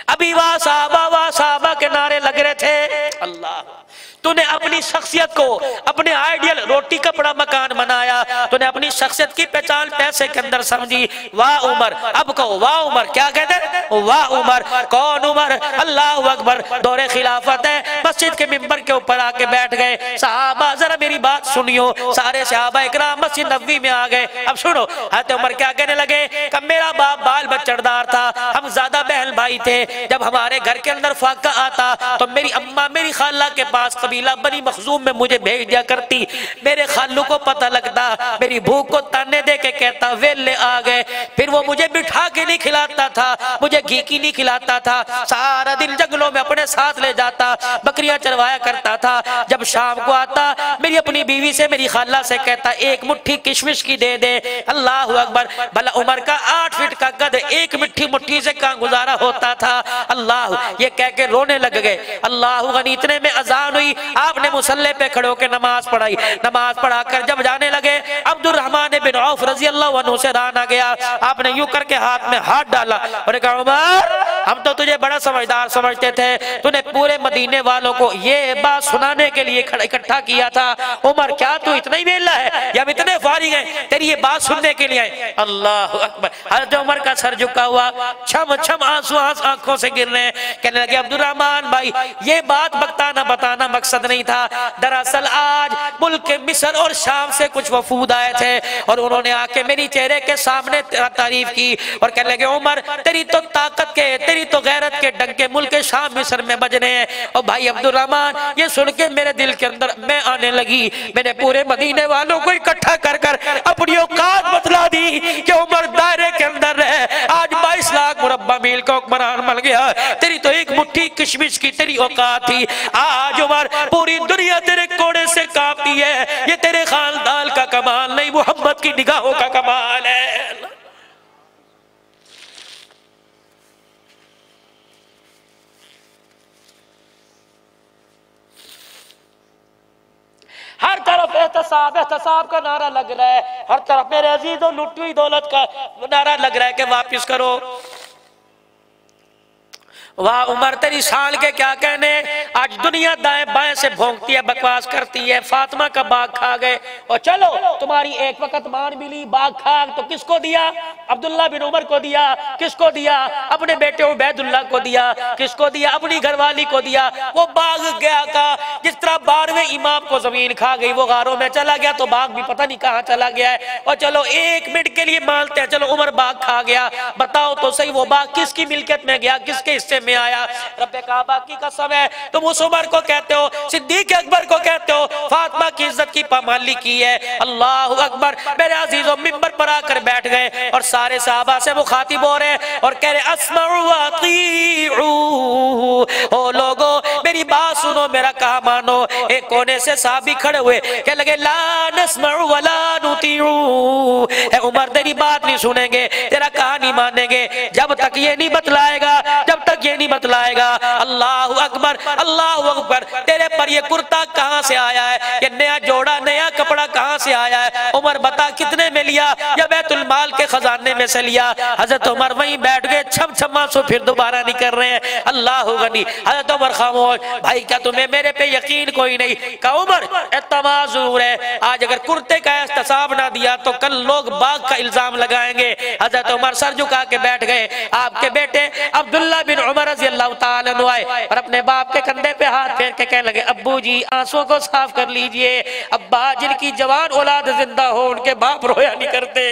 अभी वाह साहबा के नारे लग रहे थे। अल्लाह, तूने अपनी शख्सियत को अपने आइडियल रोटी कपड़ा मकान बनाया, तूने अपनी शख्सियत की पहचान पैसे के अंदर समझी। वाह उमर, अब कहो वाह उमर, क्या कहते हैं? वाह उमर। कौन उमर? अल्लाह अकबर। दौरे खिलाफत है, मस्जिद के मिंबर के ऊपर आके बैठ गए। साहबा जरा मेरी बात सुनियो, सारे सहाबा इकराम मस्जिद नबवी में आ गए। अब सुनो, हज़रत उमर क्या कहने लगे कि मेरा बाप बाल बच्चेदार था, हम ज्यादा बहन भाई थे, जब हमारे घर के अंदर फाका आता तो मेरी अम्मा मेरी खाला के पास कबीला बनी मखजूम में मुझे भेज दिया करती। मेरे खालू को पता लगता, मेरी भूख को ताने दे के कहता वेले आ गए। फिर वो मुझे बिठा के नहीं खिलाता था, मुझे घी की नहीं खिलाता था, सारा दिन जंगलों में अपने साथ ले जाता, बकरियां चरवाया करता था। जब शाम को आता मेरी अपनी बीवी से मेरी खाला से कहता एक मुट्ठी किशमिश की दे दे। अल्लाह अकबर। भला उमर का 8 फीट का कद, एक मिट्टी मुट्ठी से कहाँ गुजारा होता था। अल्लाह, ये कह के रोने लग गए। अल्लाह गनी। इतने में अजान हुई, आपने मुसल्ले पे खड़े होकर नमाज पढ़ाई। नमाज पढ़ाकर जब जाने लगे, अब्दुर्रहमान बिन औफ रजी अल्लाह अन्हु से रान आ गया। आपने यूं करके हाथ में हाथ डाला और कहा उमर, हम तो तुझे बड़ा समझदार समझते थे, तूने पूरे मदीने वालों को ये बात सुनाने के लिए इकट्ठा किया था। उमर, क्या तू इतना ही वेला है या हम इतने फारिग हैं तेरी ये बात सुनने के लिए आए? अल्लाह अकबर। हज़रत उमर का सर झुका हुआ, छम छम आंसू आंखों से गिर रहे हैं। कहने लगे अब्दुर्रहमान भाई, ये बात बताना मकसद नहीं था। दरअसल आज मुल्क मिस्र और शाम से कुछ वफूद आए थे और उन्होंने आके मेरी चेहरे के सामने तारीफ की और कहने लगे उमर, तेरी तो ताकत के, तेरी तो गैरत के डंके मुल्क शाम मिस्र में बजने हैं। और भाई अब्दुर्रहमान, ये सुन के मेरे दिल के अंदर मैं आने लगी। मैंने पूरे मदीने वालों को इकट्ठा कर कर अपनी औकात बतला दी कि उमर दायरे के अंदर है। आज 22 लाख मुरब्बा मील का हुक्मरान बन गया। तेरी तो एक मुट्ठी किशमिश की तेरी औकात थी। आज उमर पूरी दुनिया तेरे कोड़े से कांपती है। ये तेरे खानदान का कमाल नहीं, मोहम्मद की निगाहों का कमाल है। हर तरफ एहतसाब एहतसाब का नारा लग रहा है, हर तरफ मेरे अजीजों लुटी हुई दौलत का नारा लग रहा है कि वापिस करो। वाह उमर, तेरी शान के क्या कहने। आज दुनिया दाएं बाएं से भौंकती है, बकवास करती है। फातिमा का बाग खा गए और चलो तुम्हारी एक वक्त मान मिली, बाग खा तो किसको दिया? अब्दुल्ला बिन उमर को दिया। किसको दिया? अपने बेटे उबैदुल्लाह को दिया। किसको दिया? अपनी घरवाली को दिया। वो बाग गया का जिस तरह 12वें इमाम को जमीन खा गई, वो गारों में चला गया तो बाग भी पता नहीं कहाँ चला गया है। और चलो एक मिनट के लिए मानते हैं, चलो उमर बाग खा गया, बताओ तो सही वो बाग किसकी मिल्कियत में गया, किसके हिस्से में आया? रब्बे काबा की कसम है, तुम उस उमर को कहते हो, सिद्दीक अकबर को कहते हो, फातिमा की इज्जत की पामाली की है। अल्लाह अकबर। मेरे अजीजों मिंबर पर आकर बैठ गए और सारे सहाबा से मुखातिब हो रहे और कह रहे अस्मउ व अतीउ, ओ लोगो मेरी बात सुनो, मेरा कहा मानो। एक कोने से साहबी खड़े हुए कह लगे ला नस्मउ व ला नुतीउ, ए उमर तेरी बात नहीं सुनेंगे, तेरा कहा नहीं मानेंगे जब तक ये नहीं बतलाएगा, जब तक ये नहीं बतलाएगा। अल्लाह अकबर, अल्लाह अकबर। तेरे पर ये कुर्ता कहाँ से आया है? ये नया जोड़ा, नया कपड़ा कहाँ से आया है? उमर बता कितने में लिया? या बैतुल माल के खजाने में से लिया? हजरत उमर वहीं बैठ गए, छम छमा सो फिर दोबारा नहीं कर रहे हैं। अल्लाह गनी। हजरत उमर खामोश। भाई क्या तुम्हें मेरे पे यकीन कोई नहीं? कहा उमर एतमाद जरूर है, आज अगर कुर्ते का एहतसाब ना दिया तो कल लोग बाग का इल्जाम लगाएंगे। हजरत उमर सर झुका के बैठ गए। आपके बेटे अब्दुल्ला बिन उमर रज़ी अल्लाह ताला अन्हु आए और अपने बाप के कंधे पे हाथ फेर के कहने लगे अब्बू जी आंसुओं को साफ कर लीजिए। अब्बा जिनकी जवान औलाद जिंदा हो उनके बाप रोया नहीं करते।